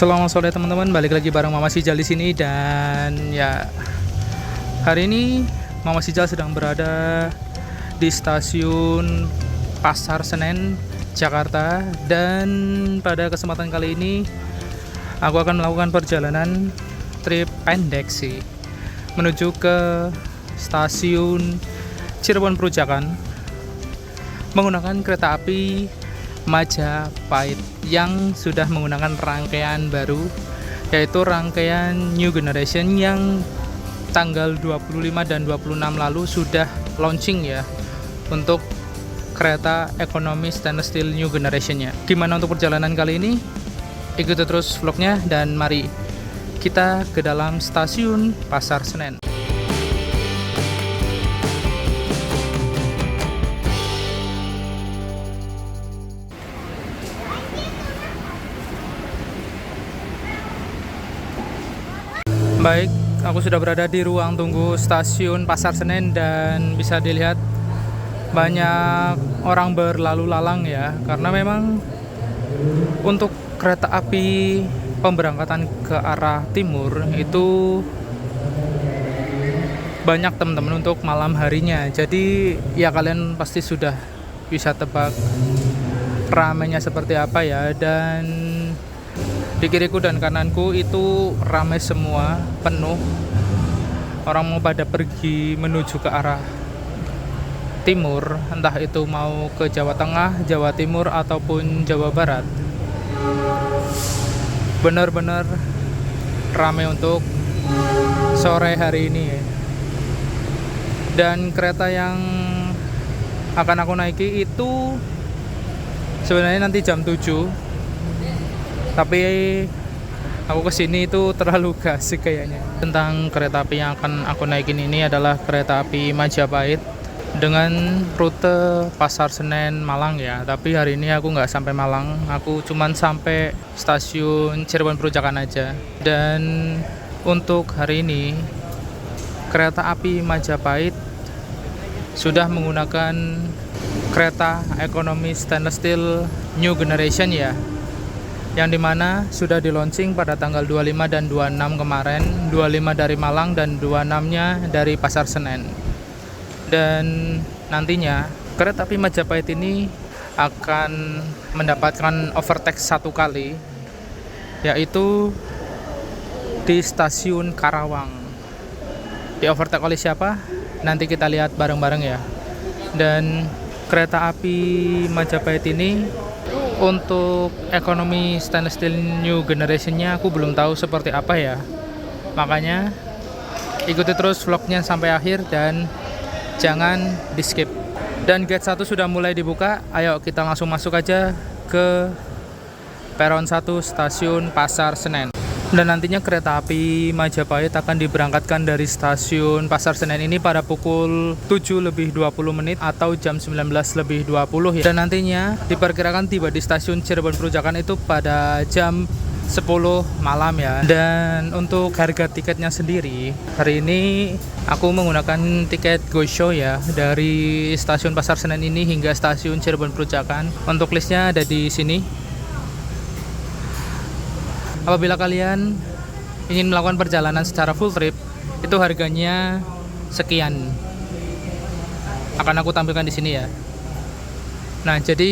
Selamat sore teman-teman, balik lagi bareng Mama Sijal di sini. Dan ya, hari ini Mama Sijal sedang berada di stasiun Pasar Senen, Jakarta. Dan pada kesempatan kali ini aku akan melakukan perjalanan trip pendek sih, menuju ke stasiun Cirebon Perujakan menggunakan kereta api Majapahit yang sudah menggunakan rangkaian baru, yaitu rangkaian New Generation yang tanggal 25 dan 26 lalu sudah launching ya untuk kereta ekonomi stainless steel New Generation-nya. Gimana untuk perjalanan kali ini? Ikuti terus vlognya dan mari kita ke dalam stasiun Pasar Senen. Baik, aku sudah berada di ruang tunggu stasiun Pasar Senen dan bisa dilihat banyak orang berlalu lalang ya, karena memang untuk kereta api pemberangkatan ke arah timur itu banyak teman-teman untuk malam harinya. Jadi ya kalian pasti sudah bisa tebak ramainya seperti apa ya. Dan di kiriku dan kananku itu ramai semua, penuh. Orang mau pada pergi menuju ke arah timur, entah itu mau ke Jawa Tengah, Jawa Timur, ataupun Jawa Barat. Benar-benar ramai untuk sore hari ini. Dan kereta yang akan aku naiki itu sebenarnya nanti jam 7. Tapi aku kesini itu terlalu gasik kayaknya. Tentang kereta api yang akan aku naikin ini adalah kereta api Majapahit dengan rute Pasar Senen Malang ya. Tapi hari ini aku nggak sampai Malang, aku cuman sampai stasiun Cirebon Perujakan aja. Dan untuk hari ini kereta api Majapahit sudah menggunakan kereta ekonomi stainless steel New Generation ya, yang dimana sudah di launching pada tanggal 25 dan 26 kemarin. 25 dari Malang dan 26 nya dari Pasar Senen. Dan nantinya kereta api Majapahit ini akan mendapatkan overtake satu kali, yaitu di stasiun Karawang. Di overtake oleh siapa? Nanti kita lihat bareng-bareng ya. Dan kereta api Majapahit ini untuk ekonomi stainless steel New Generation-nya aku belum tahu seperti apa ya. Makanya ikuti terus vlognya sampai akhir dan jangan di skip. Dan gate 1 sudah mulai dibuka. Ayo kita langsung masuk aja ke peron 1 stasiun Pasar Senen. Dan nantinya kereta api Majapahit akan diberangkatkan dari stasiun Pasar Senen ini pada pukul 7:20 atau jam 19:20 ya. Dan nantinya diperkirakan tiba di stasiun Cirebon Perujakan itu pada jam 10 malam ya. Dan untuk harga tiketnya sendiri, hari ini aku menggunakan tiket Go Show ya, dari stasiun Pasar Senen ini hingga stasiun Cirebon Perujakan. Untuk listnya ada di sini. Apabila kalian ingin melakukan perjalanan secara full trip, itu harganya sekian. Akan aku tampilkan di sini ya. Nah, jadi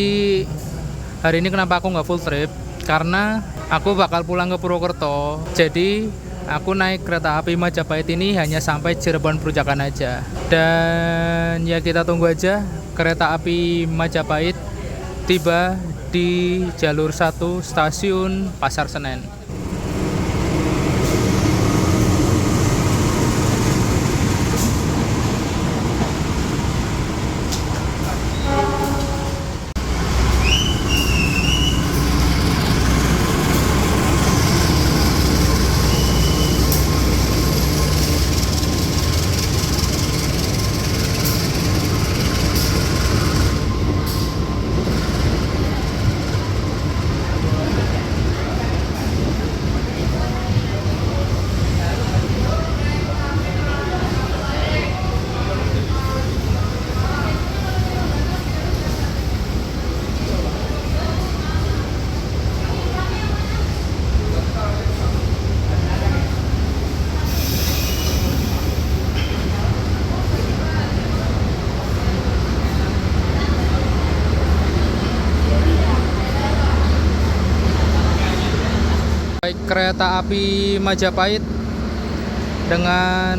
hari ini kenapa aku nggak full trip? Karena aku bakal pulang ke Purwokerto. Jadi aku naik kereta api Majapahit ini hanya sampai Cirebon Perujakan aja. Dan ya kita tunggu aja kereta api Majapahit tiba di jalur 1 stasiun Pasar Senen. kereta api Majapahit dengan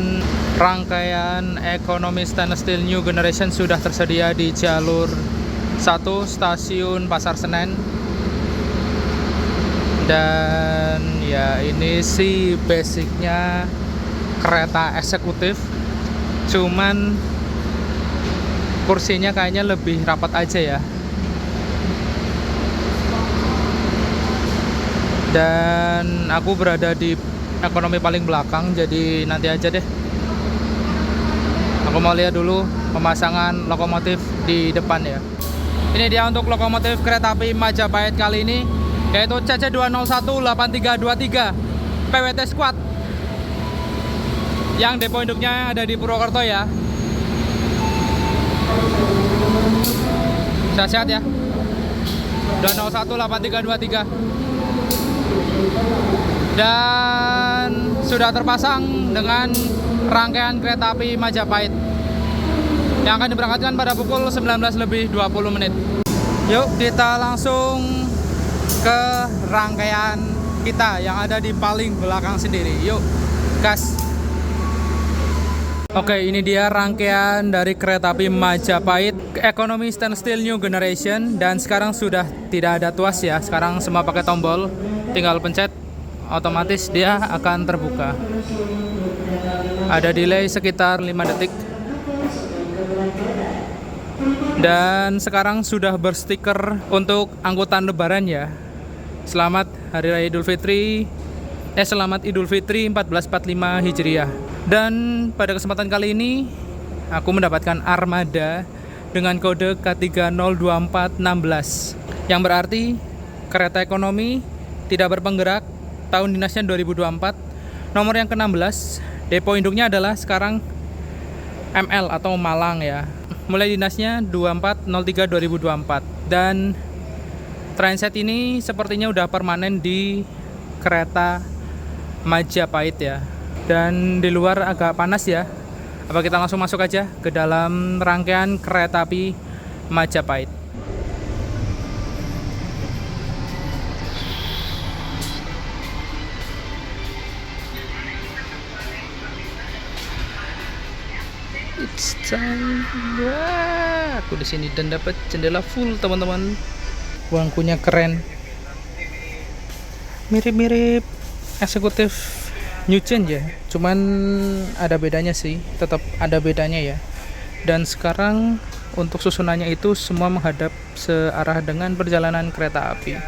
rangkaian ekonomi stainless steel new generation sudah tersedia di jalur 1 stasiun Pasar Senen. Dan ya ini sih basicnya kereta eksekutif, cuman kursinya kayaknya lebih rapat aja ya. Dan aku berada di ekonomi paling belakang, jadi nanti aja deh. Aku mau lihat dulu pemasangan lokomotif di depan ya. Ini dia untuk lokomotif kereta api Majapahit kali ini, yaitu CC2018323 PWT Squad, yang depo induknya ada di Purwokerto ya. Sehat-sehat ya. 2018323. Dan sudah terpasang dengan rangkaian kereta api Majapahit yang akan diberangkatkan pada pukul 19:20. Yuk kita langsung ke rangkaian kita yang ada di paling belakang sendiri. Yuk gas. Oke, ini dia rangkaian dari kereta api Majapahit ekonomi stainless steel new generation. Dan sekarang sudah tidak ada tuas ya, sekarang semua pakai tombol, tinggal pencet otomatis dia akan terbuka. Ada delay sekitar 5 detik. Dan sekarang sudah berstiker untuk angkutan lebaran ya. Selamat Hari Raya Idul Fitri. Selamat Idul Fitri 1445 Hijriah. Dan pada kesempatan kali ini aku mendapatkan armada dengan kode K302416, yang berarti kereta ekonomi tidak berpenggerak, tahun dinasnya 2024, nomor yang ke-16, depo induknya adalah sekarang ML atau Malang ya. Mulai dinasnya 2403-2024. Dan trainset ini sepertinya udah permanen di kereta Majapahit ya. Dan di luar agak panas ya. Apa kita langsung masuk aja ke dalam rangkaian kereta api Majapahit. It's time. Wah, aku di sini dan dapat jendela full teman-teman. Bangkunya keren. Mirip-mirip eksekutif new change ya, cuman ada bedanya sih, tetap ada bedanya ya. Dan sekarang untuk susunannya itu semua menghadap searah dengan perjalanan kereta api.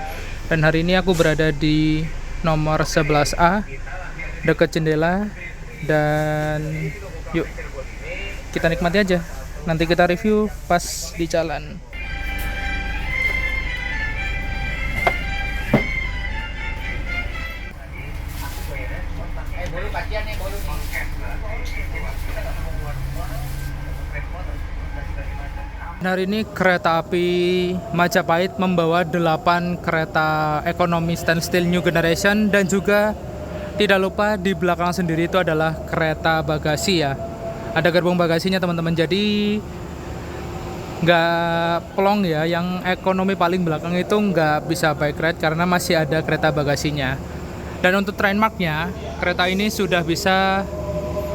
Dan hari ini aku berada di nomor 11A, dekat jendela. Dan yuk kita nikmati aja, nanti kita review pas di jalan. Hari ini kereta api Majapahit membawa 8 kereta ekonomi stainless steel new generation. Dan juga tidak lupa di belakang sendiri itu adalah kereta bagasi ya. Ada gerbong bagasinya teman-teman, jadi nggak plong ya. Yang ekonomi paling belakang itu nggak bisa bike ride karena masih ada kereta bagasinya. Dan untuk train marknya, kereta ini sudah bisa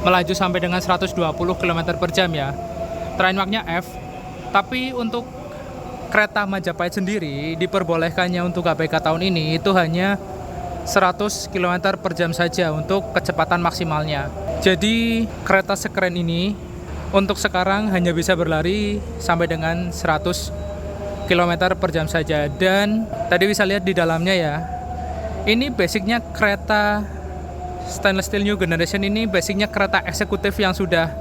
melaju sampai dengan 120 km per jam ya. Train marknya F. Tapi untuk kereta Majapahit sendiri diperbolehkannya untuk KPK tahun ini itu hanya 100 km per jam saja untuk kecepatan maksimalnya. Jadi kereta sekeren ini untuk sekarang hanya bisa berlari sampai dengan 100 km per jam saja. Dan tadi bisa lihat di dalamnya ya, ini basicnya kereta stainless steel new generation. Ini basicnya kereta eksekutif yang sudah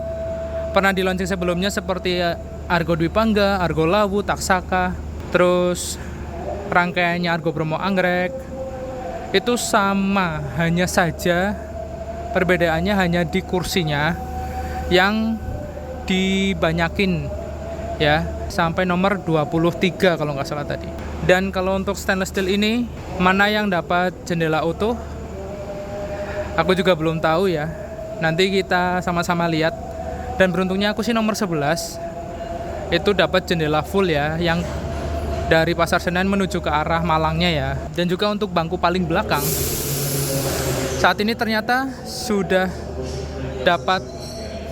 pernah di launching sebelumnya seperti Argo Dwi Pangga, Argo Lawu, Taksaka, terus rangkaiannya Argo Bromo Anggrek. Itu sama, hanya saja perbedaannya hanya di kursinya yang dibanyakin ya, sampai nomor 23 kalau nggak salah tadi. Dan kalau untuk stainless steel ini, mana yang dapat jendela utuh? Aku juga belum tahu ya. Nanti kita sama-sama lihat. Dan beruntungnya aku sih nomor 11 itu dapat jendela full ya, yang dari Pasar Senen menuju ke arah Malangnya ya. Dan juga untuk bangku paling belakang Saat ini ternyata sudah dapat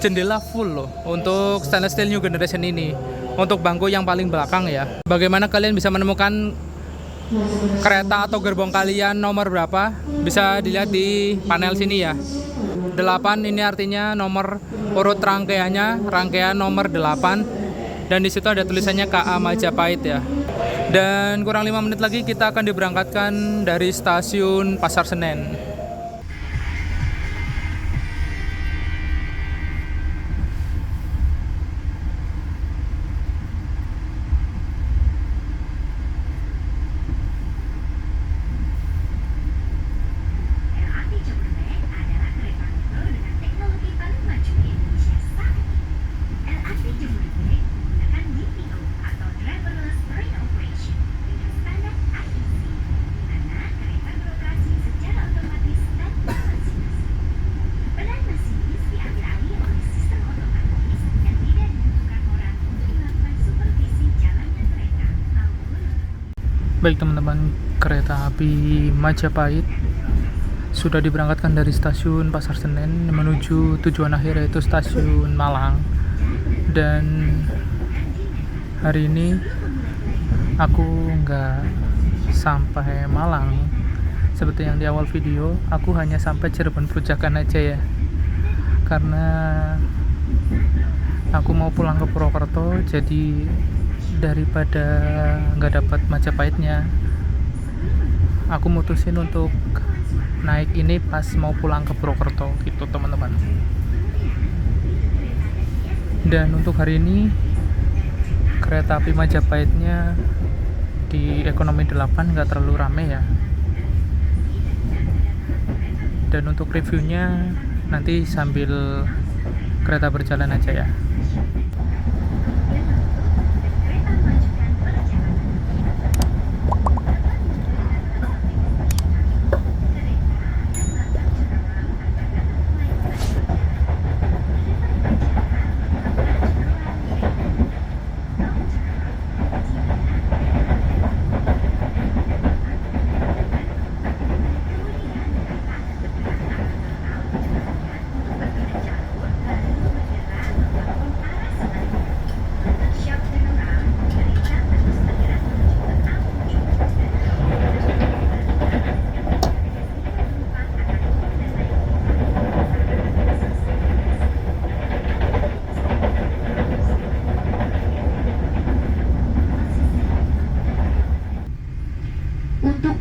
jendela full loh untuk stainless steel new generation ini. Untuk bangku yang paling belakang ya. Bagaimana kalian bisa menemukan kereta atau gerbong kalian nomor berapa? Bisa dilihat di panel sini ya. 8 ini artinya nomor urut rangkaiannya, rangkaian nomor 8. Dan di situ ada tulisannya KA Majapahit ya. Dan kurang 5 menit lagi kita akan diberangkatkan dari stasiun Pasar Senen. Baik teman-teman, kereta api Majapahit sudah diberangkatkan dari stasiun Pasar Senen menuju tujuan akhir yaitu stasiun Malang. Dan hari ini aku nggak sampai Malang seperti yang di awal video. Aku hanya sampai Cirebon Perujakan aja ya, karena aku mau pulang ke Purwokerto. Jadi daripada nggak dapat Majapahitnya, aku mutusin untuk naik ini pas mau pulang ke Purwokerto gitu teman-teman. Dan untuk hari ini kereta api Majapahitnya di ekonomi 8 nggak terlalu rame ya. Dan untuk reviewnya nanti sambil kereta berjalan aja ya.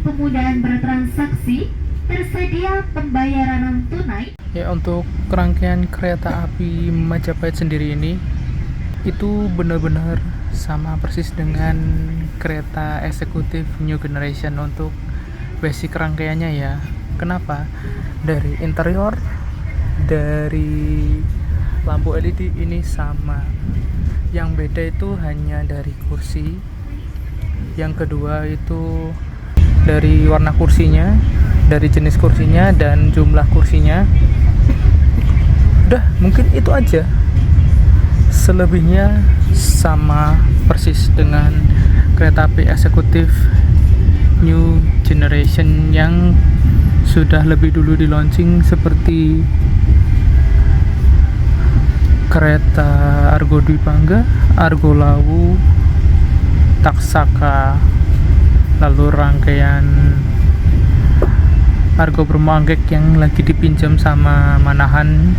Kemudahan bertransaksi, tersedia pembayaran non tunai. Ya, untuk rangkaian kereta api Majapahit sendiri ini itu benar-benar sama persis dengan kereta eksekutif new generation untuk basic rangkaiannya ya. Kenapa? Dari interior, dari lampu LED ini sama. Yang beda itu hanya dari kursi. Yang kedua itu dari warna kursinya, dari jenis kursinya dan jumlah kursinya. Udah, mungkin itu aja. Selebihnya sama persis dengan kereta api eksekutif new generation yang sudah lebih dulu di launching, seperti kereta Argo Dwi Bangga, Argo Lawu, Taksaka, lalu rangkaian Argo Bromo Anggek yang lagi dipinjam sama Manahan.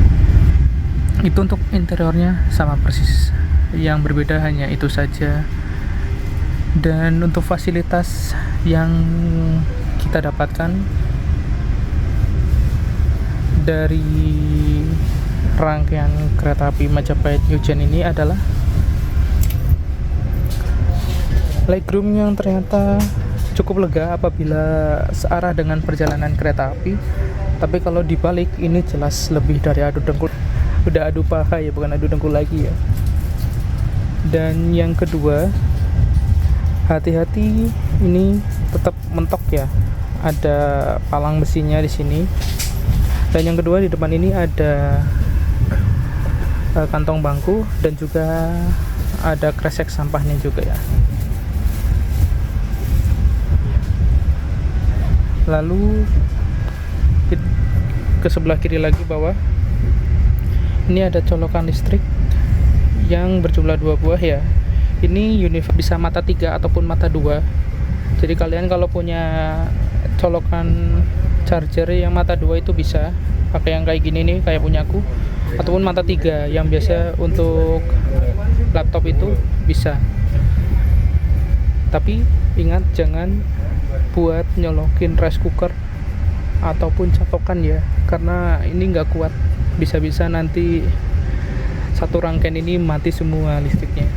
Itu untuk interiornya sama persis, yang berbeda hanya itu saja. Dan untuk fasilitas yang kita dapatkan dari rangkaian kereta api Majapahit New Gen ini adalah legroom yang ternyata cukup lega apabila searah dengan perjalanan kereta api. Tapi kalau dibalik ini jelas lebih dari adu dengkul. Udah adu paha ya, bukan adu dengkul lagi ya. Dan yang kedua, hati-hati, ini tetap mentok ya. Ada palang besinya di sini. Dan yang kedua, di depan ini ada kantong bangku dan juga ada kresek sampahnya juga ya. Lalu ke sebelah kiri lagi bawah, ini ada colokan listrik yang berjumlah 2 buah ya. Ini bisa mata 3 ataupun mata 2. Jadi kalian kalau punya colokan charger yang mata 2 itu bisa pakai yang kayak gini nih, kayak punyaku, ataupun mata 3 yang biasa untuk laptop itu bisa. Tapi ingat jangan buat nyolokin rice cooker ataupun catokan ya, karena ini nggak kuat, bisa-bisa nanti satu rangkaian ini mati semua listriknya.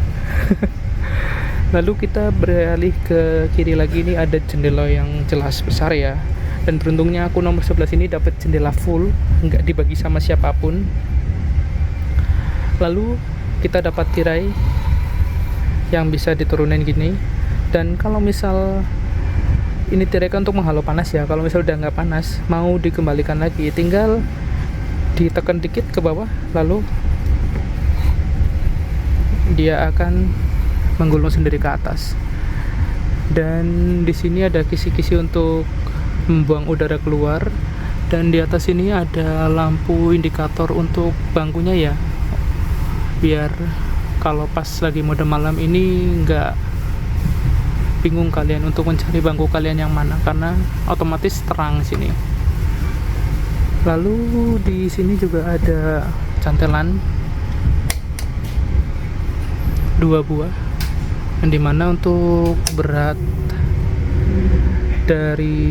Lalu kita beralih ke kiri lagi, ini ada jendela yang jelas besar ya, dan beruntungnya aku nomor 11 ini dapat jendela full, nggak dibagi sama siapapun. Lalu kita dapat tirai yang bisa diturunin gini, dan kalau misal ini tirai kan untuk menghalau panas ya, kalau misal udah nggak panas mau dikembalikan lagi, tinggal ditekan dikit ke bawah, lalu dia akan menggulung sendiri ke atas. Dan di sini ada kisi-kisi untuk membuang udara keluar, dan di atas ini ada lampu indikator untuk bangkunya ya, biar kalau pas lagi mode malam ini nggak bingung kalian untuk mencari bangku kalian yang mana, karena otomatis terang sini. Lalu di sini juga ada cantelan 2 buah, yang dimana untuk berat dari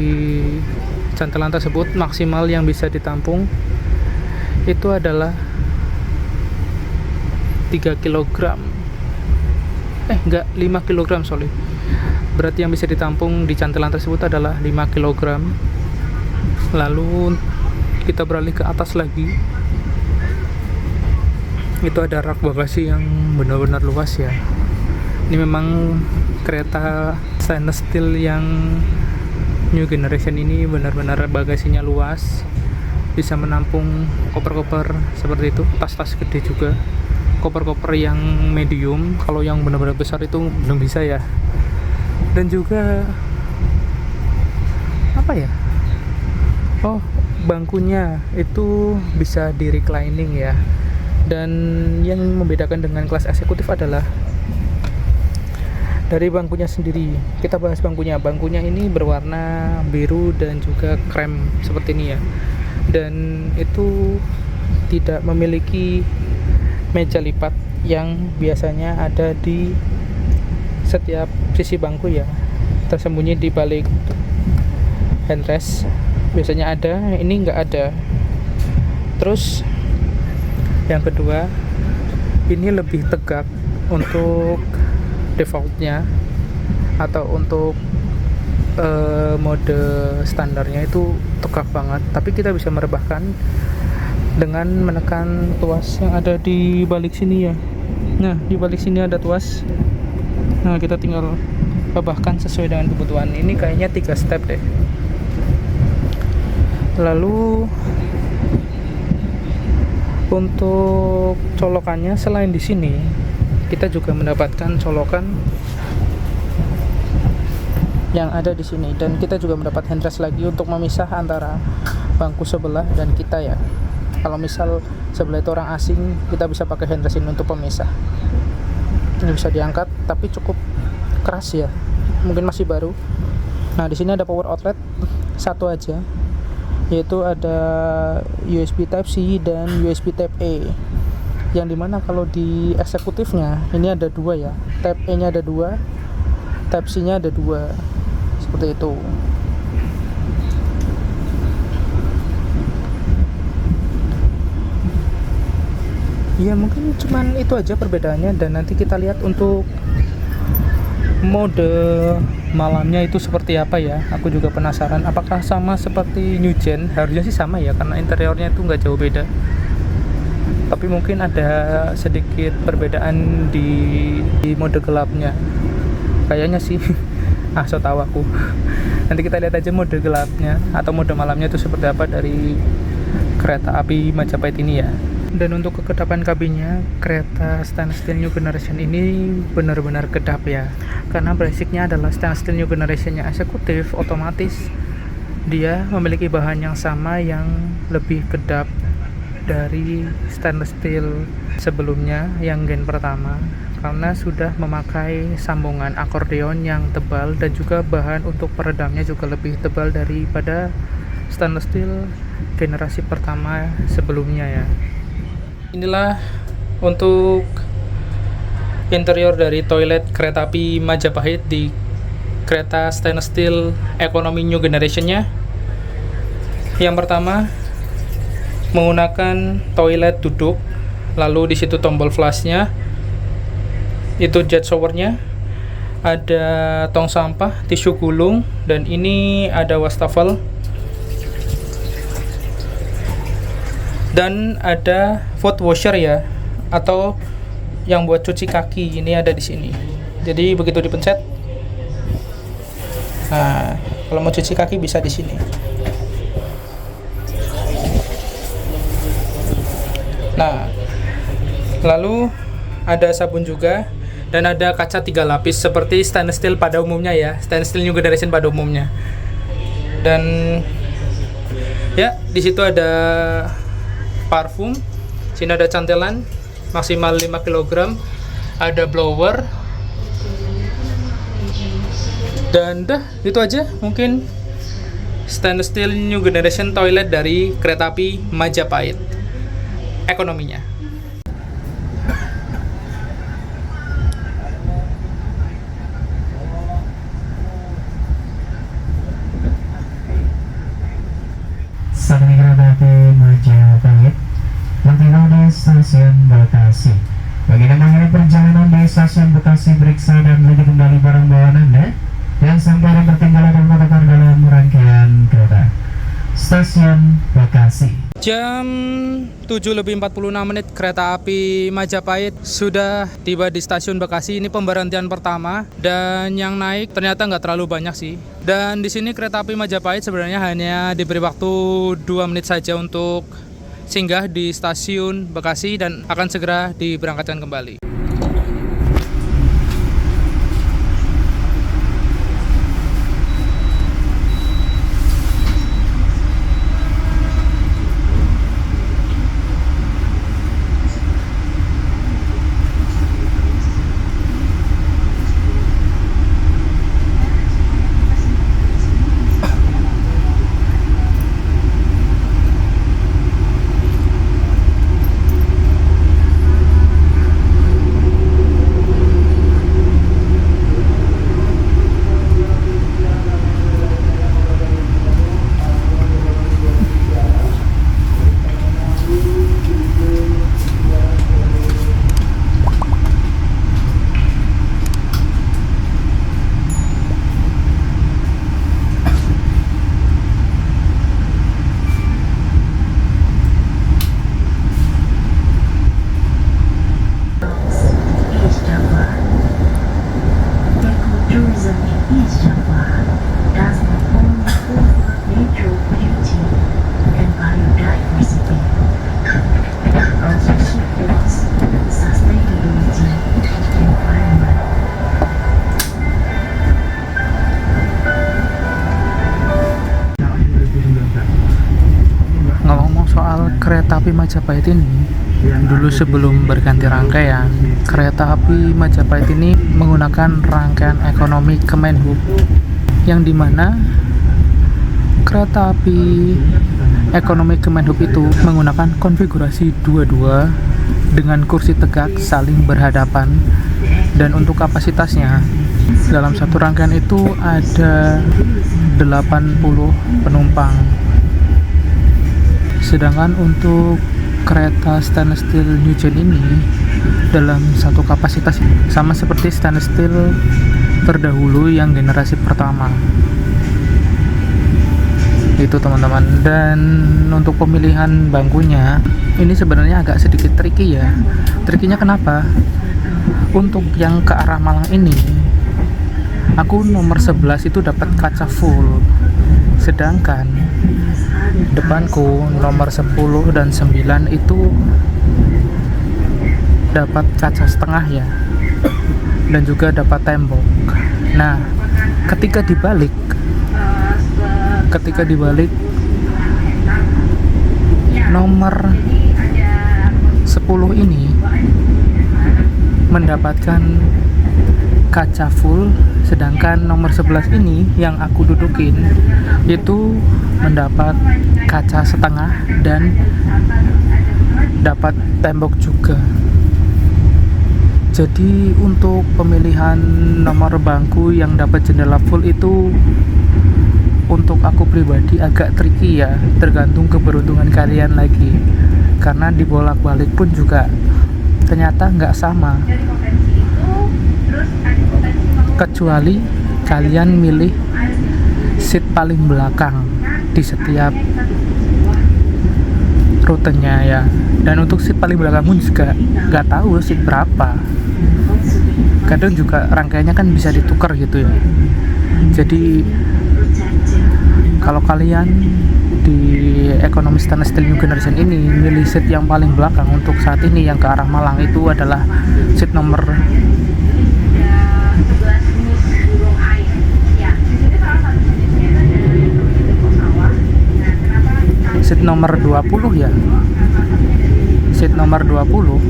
cantelan tersebut maksimal yang bisa ditampung itu adalah 3 kg. Enggak, 5 kg sorry. Berat yang bisa ditampung di cantelan tersebut adalah 5 kg. Lalu kita beralih ke atas lagi, itu ada rak bagasi yang benar-benar luas ya. Ini memang kereta stainless steel yang new generation ini benar-benar bagasinya luas, bisa menampung koper-koper seperti itu, tas-tas gede juga, koper-koper yang medium. Kalau yang benar-benar besar itu belum bisa ya. Dan juga apa ya, bangkunya itu bisa di reclining ya. Dan yang membedakan dengan kelas eksekutif adalah dari bangkunya sendiri. Kita bahas bangkunya ini berwarna biru dan juga krem seperti ini ya, dan itu tidak memiliki meja lipat yang biasanya ada di setiap sisi bangku ya, tersembunyi di balik handrest biasanya ada, ini nggak ada. Terus yang kedua, ini lebih tegak untuk defaultnya, atau untuk mode standarnya itu tegak banget, tapi kita bisa merebahkan dengan menekan tuas yang ada di balik sini ya. Nah, di balik sini ada tuas. Nah, kita tinggal rebahkan sesuai dengan kebutuhan. Ini kayaknya 3 step deh. Lalu untuk colokannya, selain di sini kita juga mendapatkan colokan yang ada di sini, dan kita juga mendapat handrest lagi untuk memisah antara bangku sebelah dan kita ya. Kalau misal sebelah itu orang asing, kita bisa pakai handrest ini untuk pemisah. Ini bisa diangkat, tapi cukup keras ya, mungkin masih baru. Nah, di sini ada power outlet satu aja, yaitu ada USB Type C dan USB Type A, yang dimana kalau di eksekutifnya ini ada 2 ya, Type A nya ada 2, Type C nya ada 2, seperti itu. Ya mungkin cuman itu aja perbedaannya, dan nanti kita lihat untuk mode malamnya itu seperti apa ya. Aku juga penasaran apakah sama seperti new gen. Harusnya sih sama ya, karena interiornya itu nggak jauh beda, tapi mungkin ada sedikit perbedaan di mode gelapnya kayaknya sih. So tahu aku. Nanti kita lihat aja mode gelapnya atau mode malamnya itu seperti apa dari kereta api Majapahit ini ya. Dan untuk kekedapan kabinnya, kereta stainless steel new generation ini benar-benar kedap ya, karena basicnya adalah stainless steel new generationnya eksekutif, otomatis dia memiliki bahan yang sama yang lebih kedap dari stainless steel sebelumnya yang gen pertama, karena sudah memakai sambungan akordeon yang tebal dan juga bahan untuk peredamnya juga lebih tebal daripada stainless steel generasi pertama sebelumnya ya. Inilah untuk interior dari toilet kereta api Majapahit di kereta stainless steel ekonomi new generation-nya. Yang pertama menggunakan toilet duduk, lalu di situ tombol flush-nya, itu jet shower-nya, ada tong sampah, tisu gulung, dan ini ada wastafel, dan ada foot washer ya, atau yang buat cuci kaki, ini ada di sini. Jadi begitu dipencet, nah kalau mau cuci kaki bisa di sini. Nah, lalu ada sabun juga, dan ada kaca 3 lapis seperti stainless steel pada umumnya ya, stainless steel new generation pada umumnya. Dan ya, di situ ada parfum, sini ada cantelan maksimal 5 kg, ada blower, dan dah itu aja mungkin stainless steel new generation toilet dari kereta api Majapahit ekonominya. Saat ini kereta api Majapahit bertiba di stasiun Bekasi. Bagi Anda mengenai perjalanan di stasiun Bekasi, periksa dan lihat kembali barang bawaan Anda dan sampai yang tertinggal dan mengatakan dalam rangkaian kereta stasiun Bekasi. Jam 7:46 kereta api Majapahit sudah tiba di stasiun Bekasi. Ini pemberhentian pertama dan yang naik ternyata nggak terlalu banyak sih. Dan di sini kereta api Majapahit sebenarnya hanya diberi waktu 2 menit saja untuk singgah di stasiun Bekasi dan akan segera diberangkatkan kembali. Kereta api Majapahit ini dulu sebelum berganti rangkaian, kereta api Majapahit ini menggunakan rangkaian ekonomi Kemenhub, yang dimana kereta api ekonomi Kemenhub itu menggunakan konfigurasi 22 dengan kursi tegak saling berhadapan, dan untuk kapasitasnya dalam satu rangkaian itu ada 80 penumpang. Sedangkan untuk kereta stainless steel new gen ini dalam satu kapasitas sama seperti stainless steel terdahulu yang generasi pertama. Itu teman-teman. Dan untuk pemilihan bangkunya ini sebenarnya agak sedikit tricky ya. Trikinya kenapa? Untuk yang ke arah Malang ini aku nomor 11 itu dapat kaca full, sedangkan depanku nomor 10 dan 9 itu dapat kaca setengah ya, dan juga dapat tembok. Nah, ketika dibalik ketika dibalik nomor 10 ini mendapatkan kaca full, sedangkan nomor 11 ini yang aku dudukin itu mendapat kaca setengah dan dapat tembok juga. Jadi untuk pemilihan nomor bangku yang dapat jendela full itu untuk aku pribadi agak tricky ya, tergantung keberuntungan kalian lagi, karena dibolak-balik pun juga ternyata nggak sama, kecuali kalian milih seat paling belakang di setiap rutenya ya. Dan untuk seat paling belakang pun juga nggak tahu seat berapa, kadang juga rangkaiannya kan bisa ditukar gitu ya. Jadi kalau kalian di ekonomi stainless steel new generation ini milih seat yang paling belakang untuk saat ini yang ke arah Malang, itu adalah seat nomor seat nomor 20 ya. Seat nomor 20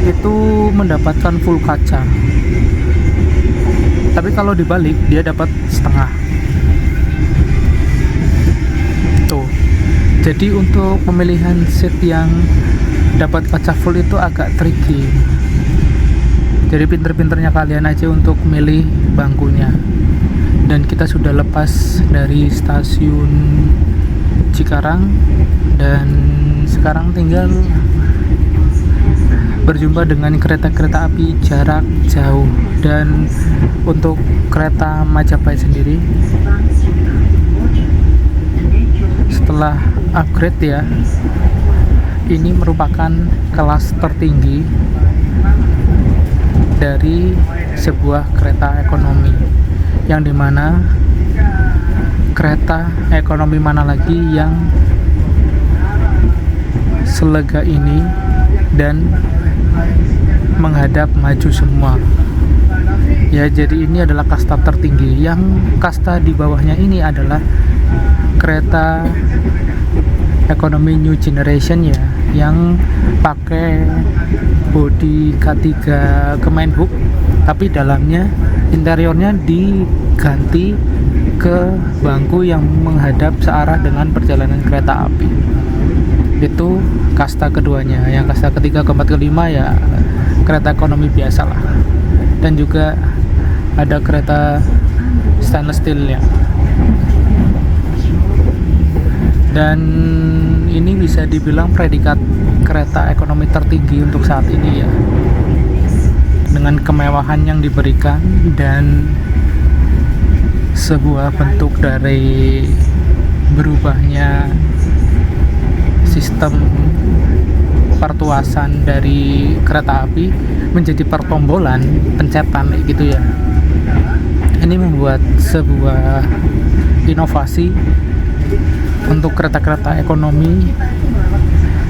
itu mendapatkan full kaca. Tapi kalau dibalik dia dapat setengah. Tuh. Jadi untuk pemilihan seat yang dapat kaca full itu agak tricky. Jadi pinter-pinternya kalian aja untuk milih bangkunya. Dan kita sudah lepas dari stasiun Cikarang dan sekarang tinggal berjumpa dengan kereta-kereta api jarak jauh. Dan untuk kereta Majapahit sendiri setelah upgrade ya, ini merupakan kelas tertinggi dari sebuah kereta ekonomi, yang dimana kereta ekonomi mana lagi yang selega ini dan menghadap maju semua ya. Jadi ini adalah kasta tertinggi. Yang kasta di bawahnya ini adalah kereta ekonomi new generation ya, yang pakai bodi K3 Kemenhub, tapi dalamnya interiornya diganti ke bangku yang menghadap searah dengan perjalanan kereta api. Itu kasta keduanya. Yang kasta ketiga, keempat, kelima ya kereta ekonomi biasa lah. Dan juga ada kereta stainless steelnya. Dan ini bisa dibilang predikat kereta ekonomi tertinggi untuk saat ini ya, dengan kemewahan yang diberikan dan sebuah bentuk dari berubahnya sistem pertuasan dari kereta api menjadi pertombolan pencetan gitu ya. Ini membuat sebuah inovasi untuk kereta-kereta ekonomi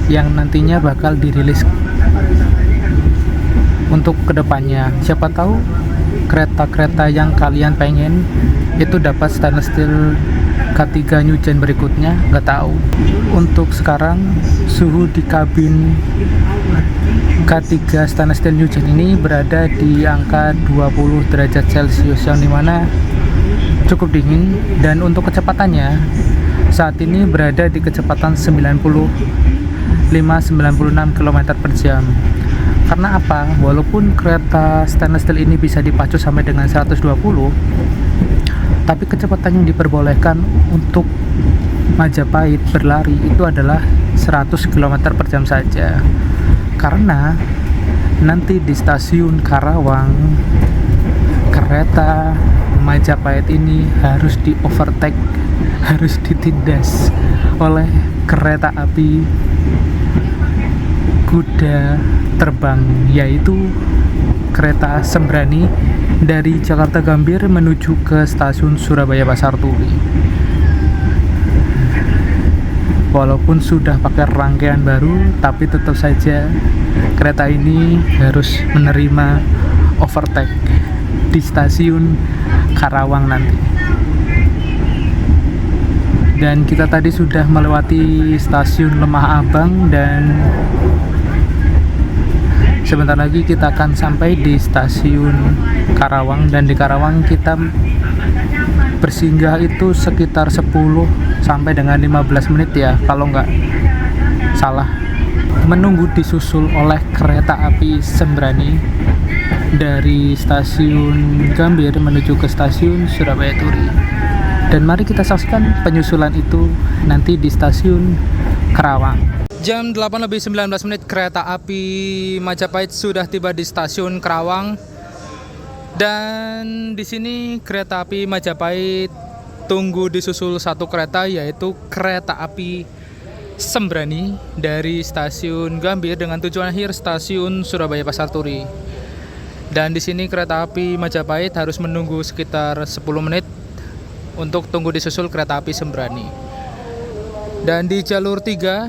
yang nantinya bakal dirilis untuk kedepannya. Siapa tahu kereta-kereta yang kalian pengen itu dapat stainless steel K3 new gen berikutnya, nggak tahu. Untuk sekarang suhu di kabin K3 stainless steel new gen ini berada di angka 20 derajat Celcius, yang dimana cukup dingin. Dan untuk kecepatannya saat ini berada di kecepatan 95-96 km per jam. Karena apa? Walaupun kereta stainless steel ini bisa dipacu sampai dengan 120, tapi kecepatan yang diperbolehkan untuk Majapahit berlari itu adalah 100 km per jam saja. Karena nanti di stasiun Karawang kereta Majapahit ini harus di overtake, harus ditindas oleh kereta api kuda terbang, yaitu kereta Sembrani dari Jakarta Gambir menuju ke stasiun Surabaya Pasar Turi. Walaupun sudah pakai rangkaian baru, tapi tetap saja kereta ini harus menerima overtake di stasiun Karawang nanti. Dan kita tadi sudah melewati stasiun Lemah Abang dan sebentar lagi kita akan sampai di stasiun Karawang, dan di Karawang kita bersinggah itu sekitar 10 sampai dengan 15 menit ya kalau nggak salah, menunggu disusul oleh kereta api Sembrani dari stasiun Gambir menuju ke stasiun Surabaya Turi. Dan mari kita saksikan penyusulan itu nanti di stasiun Karawang. Jam 8:19 kereta api Majapahit sudah tiba di stasiun Karawang. Dan di sini kereta api Majapahit tunggu disusul satu kereta, yaitu kereta api Sembrani dari stasiun Gambir dengan tujuan akhir stasiun Surabaya Pasar Turi. Dan di sini kereta api Majapahit harus menunggu sekitar 10 menit untuk tunggu disusul kereta api Sembrani. Dan di jalur 3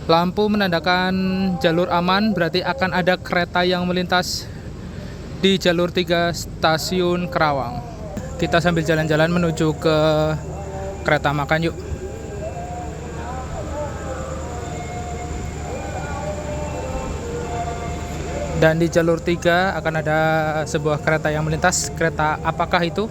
lampu menandakan jalur aman, berarti akan ada kereta yang melintas di jalur 3 stasiun Karawang. Kita sambil jalan-jalan menuju ke kereta makan yuk. Dan di jalur 3 akan ada sebuah kereta yang melintas. Kereta apakah itu?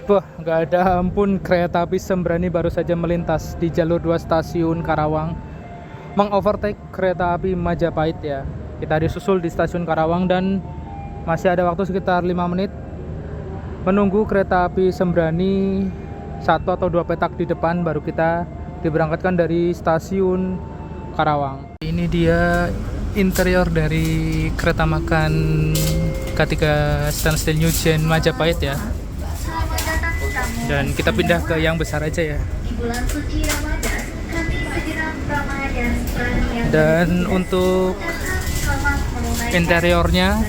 Wah, nggak ada ampun, kereta api Sembrani baru saja melintas di jalur 2 stasiun Karawang, mengovertake kereta api Majapahit ya. Kita disusul di stasiun Karawang dan masih ada waktu sekitar 5 menit menunggu kereta api Sembrani 1 atau 2 petak di depan, baru kita diberangkatkan dari stasiun Karawang. Ini dia interior dari kereta makan K3 Stainless Steel New Gen Majapahit ya. Dan kita pindah ke yang besar aja ya. Dan untuk interiornya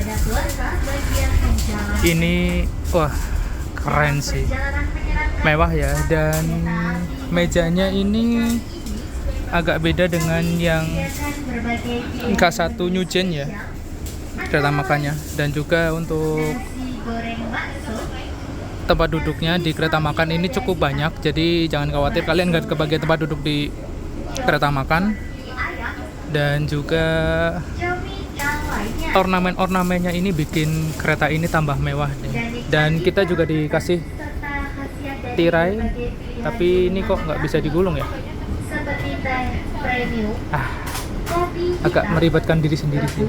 ini wah keren sih, mewah ya. Dan mejanya ini agak beda dengan yang K1 New Gen ya, kereta makannya. Dan juga untuk tempat duduknya di kereta makan ini cukup banyak, jadi jangan khawatir kalian nggak kebagian tempat duduk di kereta makan. Dan juga ornamen-ornamennya ini bikin kereta ini tambah mewah nih. Dan kita juga dikasih tirai, tapi ini kok nggak bisa digulung ya. Agak meribetkan diri sendiri sih.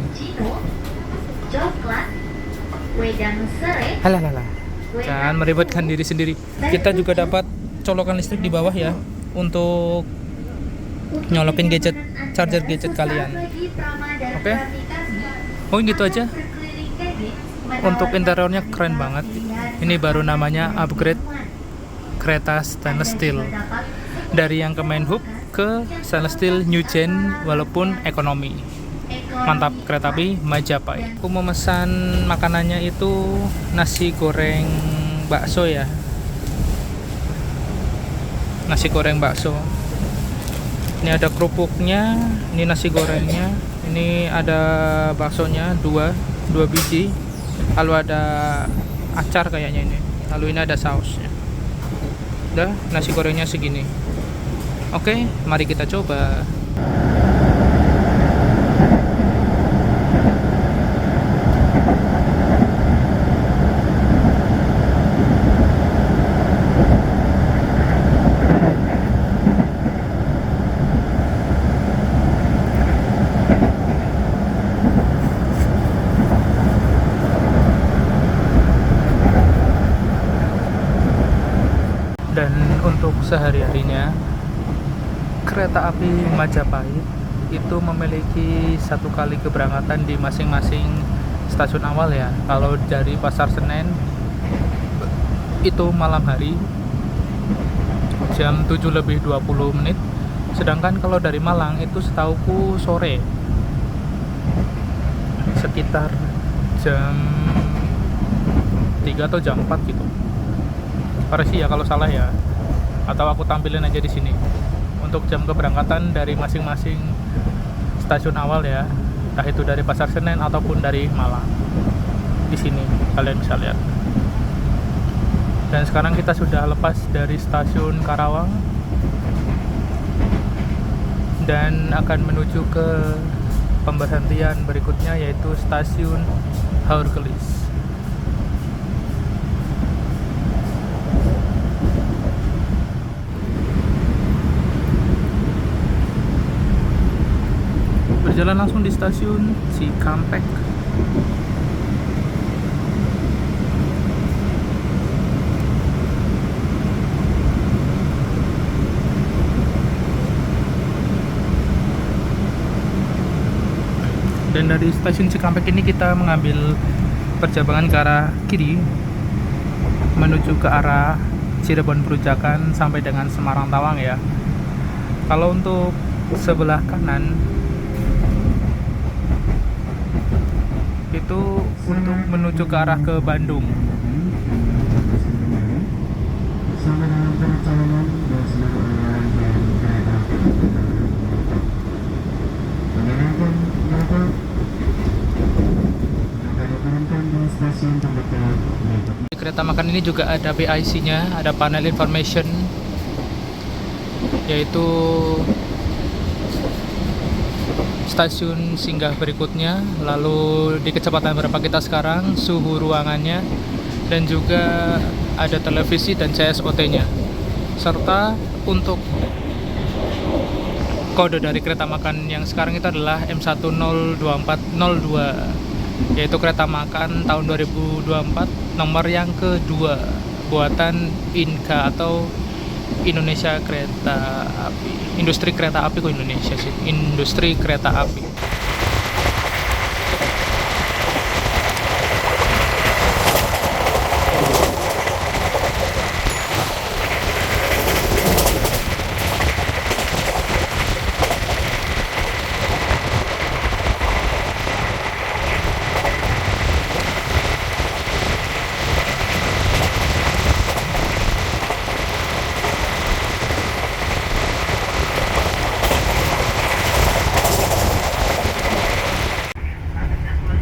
Halalala, jangan meribetkan diri sendiri. Kita juga dapat colokan listrik di bawah ya, untuk nyolokin gadget, charger gadget kalian. Oke. Oh gitu aja. Untuk interiornya keren banget. Ini baru namanya upgrade kereta stainless steel, dari yang Kemenhub ke stainless steel New Gen walaupun ekonomi. Mantap, kereta api Majapahit. Aku mau memesan makanannya itu nasi goreng bakso ya. Nasi goreng bakso. Ini ada kerupuknya, ini nasi gorengnya, ini ada baksonya dua biji. Lalu ada acar kayaknya ini. Lalu ini ada sausnya. Udah, nasi gorengnya segini. Oke, mari kita coba. sehari-harinya kereta api Majapahit itu memiliki satu kali keberangkatan di masing-masing stasiun awal ya. Kalau dari Pasar Senen itu malam hari jam 7:20, sedangkan kalau dari Malang itu setauku sore sekitar jam 3 atau jam 4 gitu. Koreksi ya kalau salah ya, atau aku tampilin aja di sini untuk jam keberangkatan dari masing-masing stasiun awal ya, entah itu dari Pasar Senen ataupun dari Malang. Di sini kalian bisa lihat. Dan sekarang kita sudah lepas dari stasiun Karawang dan akan menuju ke pemberhentian berikutnya, yaitu stasiun Haurgelis. Berjalan langsung di stasiun Cikampek. Dan dari stasiun Cikampek ini kita mengambil perjalanan ke arah kiri menuju ke arah Cirebon Perujakan sampai dengan Semarang Tawang ya. Kalau untuk sebelah kanan itu untuk menuju ke arah ke Bandung. Sama dengan perjalanan dan seluruh arah dari kereta api. Menyenangkan mereka akan diturunkan di stasiun terdekat berikutnya. Di kereta makan ini juga ada PIC-nya, ada panel information, yaitu stasiun singgah berikutnya, lalu di kecepatan berapa kita sekarang, suhu ruangannya, dan juga ada televisi dan CSOT-nya. Serta untuk kode dari kereta makan yang sekarang itu adalah M102402, yaitu kereta makan tahun 2024 nomor yang kedua buatan INKA atau Indonesia Kereta Api. Industri kereta api kok Indonesia sih? Industri kereta api.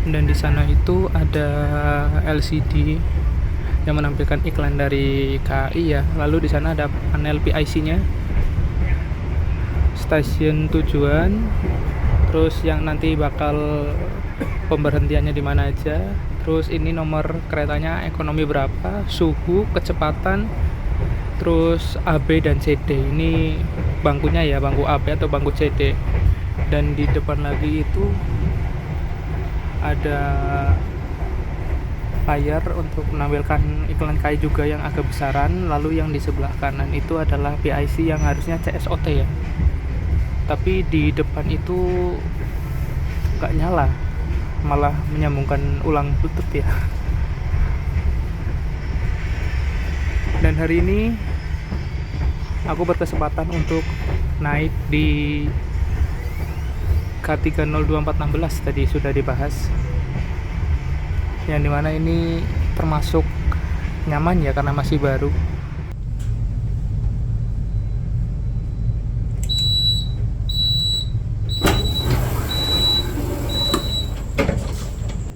Dan di sana itu ada LCD yang menampilkan iklan dari KAI ya. Lalu di sana ada panel PIC-nya, stasiun tujuan, terus yang nanti bakal pemberhentiannya di mana aja, terus ini nomor keretanya, ekonomi berapa, suhu, kecepatan, terus AB dan CD. Ini bangkunya ya, bangku AB atau bangku CD. Dan di depan lagi itu ada layar untuk menampilkan iklan KAI juga yang agak besaran. Lalu yang di sebelah kanan itu adalah PIC yang harusnya CSOT ya, tapi di depan itu nggak nyala, malah menyambungkan ulang Bluetooth ya. Dan hari ini aku berkesempatan untuk naik di K302-416, tadi sudah dibahas, yang dimana ini termasuk nyaman ya karena masih baru.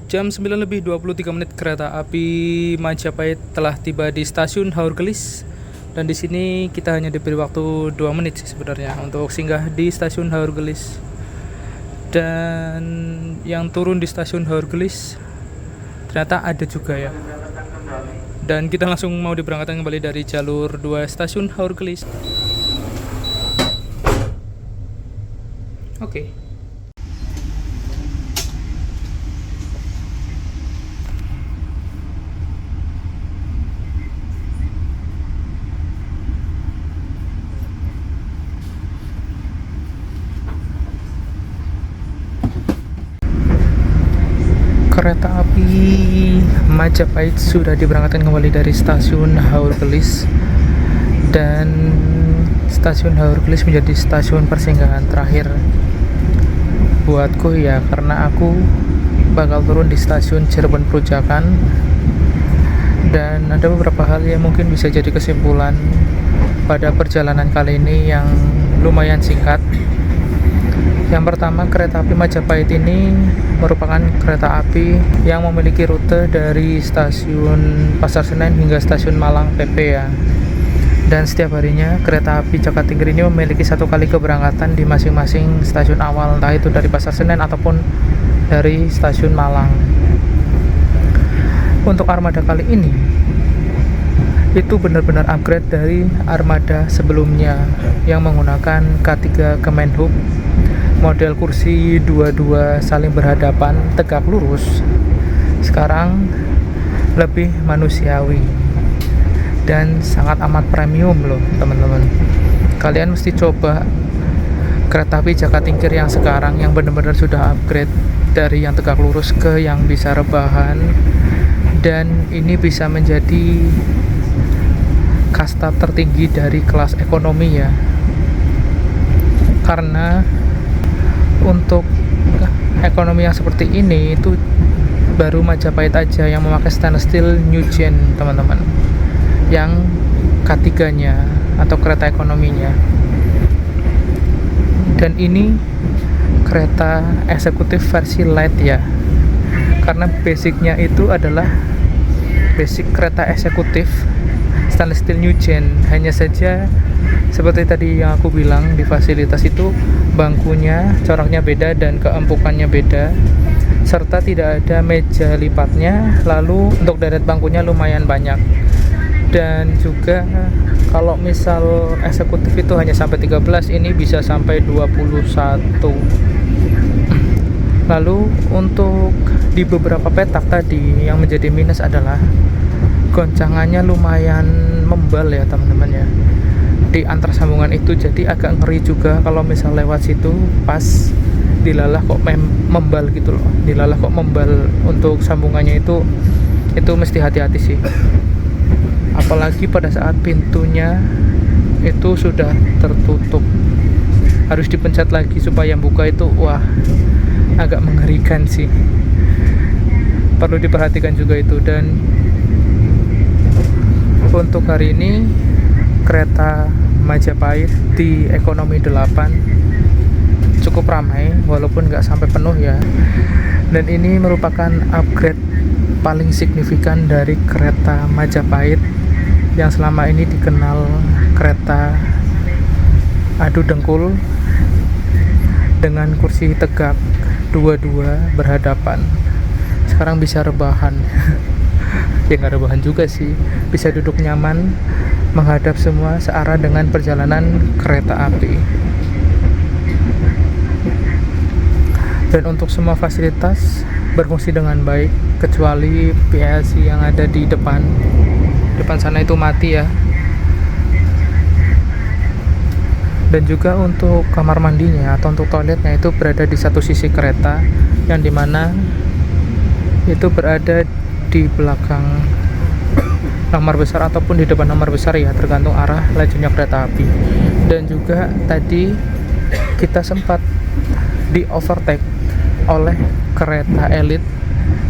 Jam 9:23 kereta api Majapahit telah tiba di stasiun Haurgelis, dan di sini kita hanya diberi waktu 2 menit sih sebenarnya untuk singgah di stasiun Haurgelis. Dan yang turun di stasiun Haurgelis ternyata ada juga ya. Dan kita langsung mau diberangkatkan kembali dari jalur 2 stasiun Haurgelis. Oke. Kereta api Majapahit sudah diberangkatkan kembali dari stasiun Haur Gelis, dan stasiun Haur Gelis menjadi stasiun persinggahan terakhir buatku ya, karena aku bakal turun di stasiun Cirebon Perujakan. Dan ada beberapa hal yang mungkin bisa jadi kesimpulan pada perjalanan kali ini yang lumayan singkat. Yang pertama, kereta api Majapahit ini merupakan kereta api yang memiliki rute dari stasiun Pasar Senen hingga stasiun Malang PP ya. Dan setiap harinya kereta api Jakartingkir ini memiliki satu kali keberangkatan di masing-masing stasiun awal, entah itu dari Pasar Senen ataupun dari stasiun Malang. Untuk armada kali ini itu benar-benar upgrade dari armada sebelumnya yang menggunakan K3 Kemenhub, model kursi 22 saling berhadapan tegak lurus. Sekarang lebih manusiawi dan sangat amat premium loh teman-teman. Kalian mesti coba kereta api Jakartingkir yang sekarang, yang benar-benar sudah upgrade dari yang tegak lurus ke yang bisa rebahan, dan ini bisa menjadi kasta tertinggi dari kelas ekonomi ya, karena untuk ekonomi yang seperti ini itu baru Majapahit aja yang memakai stainless steel new gen teman-teman, yang K3 nya atau kereta ekonominya. Dan ini kereta eksekutif versi light ya, karena basicnya itu adalah basic kereta eksekutif stainless steel new gen. Hanya saja seperti tadi yang aku bilang, di fasilitas itu bangkunya coraknya beda dan keempukannya beda, serta tidak ada meja lipatnya. Lalu untuk deret bangkunya lumayan banyak, dan juga kalau misal eksekutif itu hanya sampai 13, ini bisa sampai 21. Lalu untuk di beberapa petak tadi yang menjadi minus adalah goncangannya lumayan membal ya teman-teman ya, di antar sambungan itu. Jadi agak ngeri juga kalau misal lewat situ pas dilalah kok membal gitu loh, dilalah kok membal. Untuk sambungannya itu mesti hati-hati sih, apalagi pada saat pintunya itu sudah tertutup, harus dipencet lagi supaya buka. Itu wah, agak mengerikan sih, perlu diperhatikan juga itu. Dan untuk hari ini kereta Majapahit di ekonomi 8 cukup ramai, walaupun nggak sampai penuh ya. Dan ini merupakan upgrade paling signifikan dari kereta Majapahit yang selama ini dikenal kereta adu dengkul dengan kursi tegak 22 berhadapan. Sekarang bisa rebahan ya nggak rebahan juga sih, bisa duduk nyaman menghadap semua searah dengan perjalanan kereta api. Dan untuk semua fasilitas berfungsi dengan baik, kecuali PLC yang ada di depan sana itu mati ya. Dan juga untuk kamar mandinya atau untuk toiletnya itu berada di satu sisi kereta, yang dimana itu berada di belakang nomor besar ataupun di depan nomor besar ya, tergantung arah lajunya kereta api. Dan juga tadi kita sempat di overtake oleh kereta elit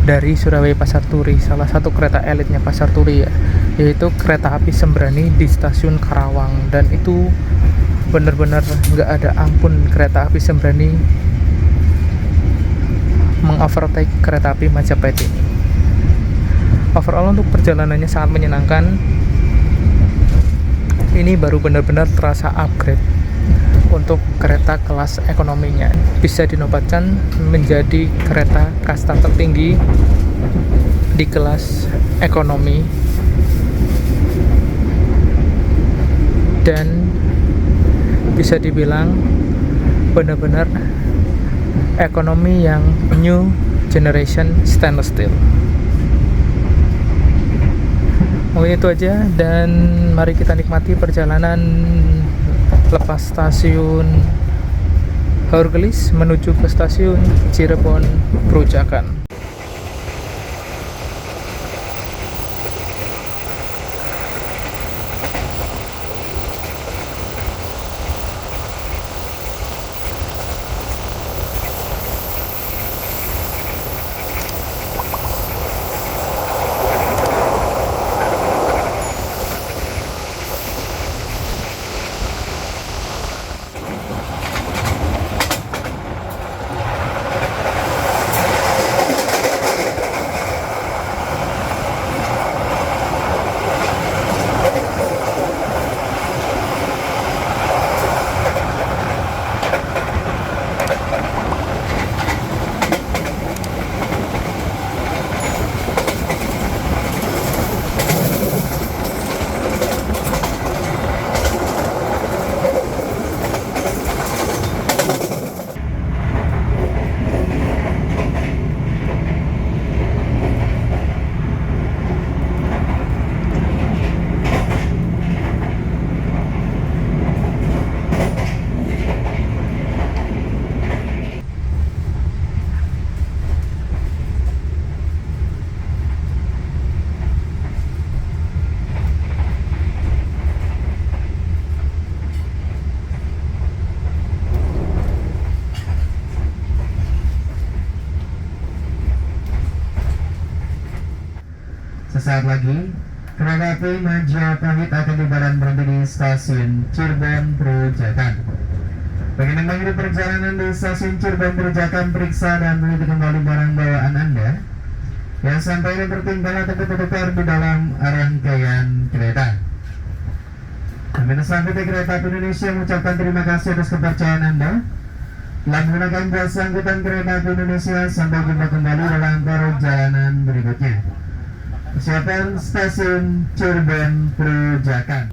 dari Surabaya Pasar Turi, salah satu kereta elitnya Pasar Turi ya, yaitu kereta api Sembrani di stasiun Karawang. Dan itu benar-benar nggak ada ampun, kereta api Sembrani mengovertake kereta api Majapahit ini. Overall untuk perjalanannya sangat menyenangkan. Ini baru benar-benar terasa upgrade untuk kereta kelas ekonominya, bisa dinobatkan menjadi kereta kasta tertinggi di kelas ekonomi. Dan bisa dibilang benar-benar ekonomi yang new generation stainless steel. Mungkin itu aja, dan mari kita nikmati perjalanan lepas stasiun Haur Gelis menuju ke stasiun Cirebon Perujakan. Sesaat lagi, kereta api Majapahit akan tibaran berhenti di stasiun Cirebon Perujakan. Bagi yang mengirim perjalanan di stasiun Cirebon Perujakan, periksa dan teliti kembali barang bawaan Anda yang sampai ini tertinggal atau tertukar di dalam rangkaian kereta. Kami selanjutnya Kereta Api Indonesia mengucapkan terima kasih atas kepercayaan Anda telah menggunakan jasa angkutan Kereta Api Indonesia. Sampai jumpa kembali dalam perjalanan berikutnya. Persiapan stasiun Cirebon Perujakan.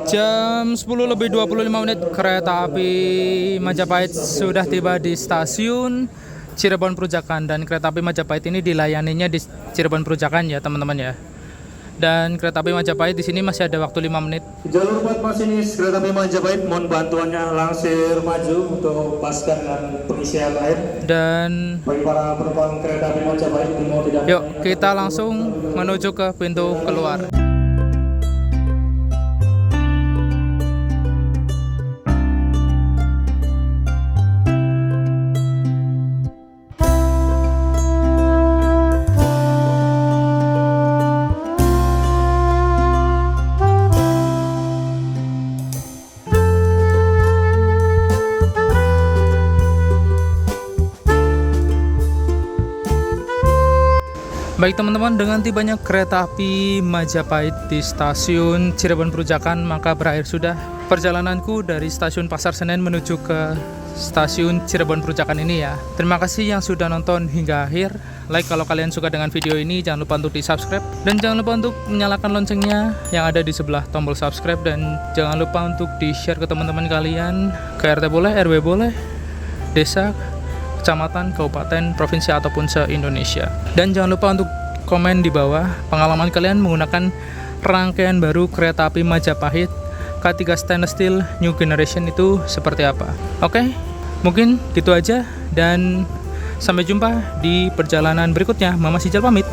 Jam 10:25 kereta api Majapahit sudah tiba di stasiun Cirebon Perujakan, dan kereta api Majapahit ini dilayaninya di Cirebon Perujakan ya teman-teman ya. Dan kereta api Majapahit di sini masih ada waktu 5 menit. Jalur buat masinis kereta api Majapahit, mohon bantuannya langsir maju untuk paskan dengan pengisian air. Dan Bagi para penumpang kereta api Majapahit yang mau tidak. yuk kita langsung menuju ke pintu keluar. Baik teman-teman, dengan tibanya kereta api Majapahit di stasiun Cirebon Perujakan, maka berakhir sudah perjalananku dari stasiun Pasar Senen menuju ke stasiun Cirebon Perujakan ini ya. Terima kasih yang sudah nonton hingga akhir. Like kalau kalian suka dengan video ini, jangan lupa untuk di subscribe. Dan jangan lupa untuk menyalakan loncengnya yang ada di sebelah tombol subscribe. Dan jangan lupa untuk di share ke teman-teman kalian, ke RT boleh, RW boleh, desa, kecamatan, kabupaten, provinsi, ataupun se-Indonesia. Dan jangan lupa untuk komen di bawah pengalaman kalian menggunakan rangkaian baru kereta api Majapahit K3 Stainless Steel New Generation itu seperti apa. Oke, mungkin gitu aja dan sampai jumpa di perjalanan berikutnya. Mama Sijal pamit.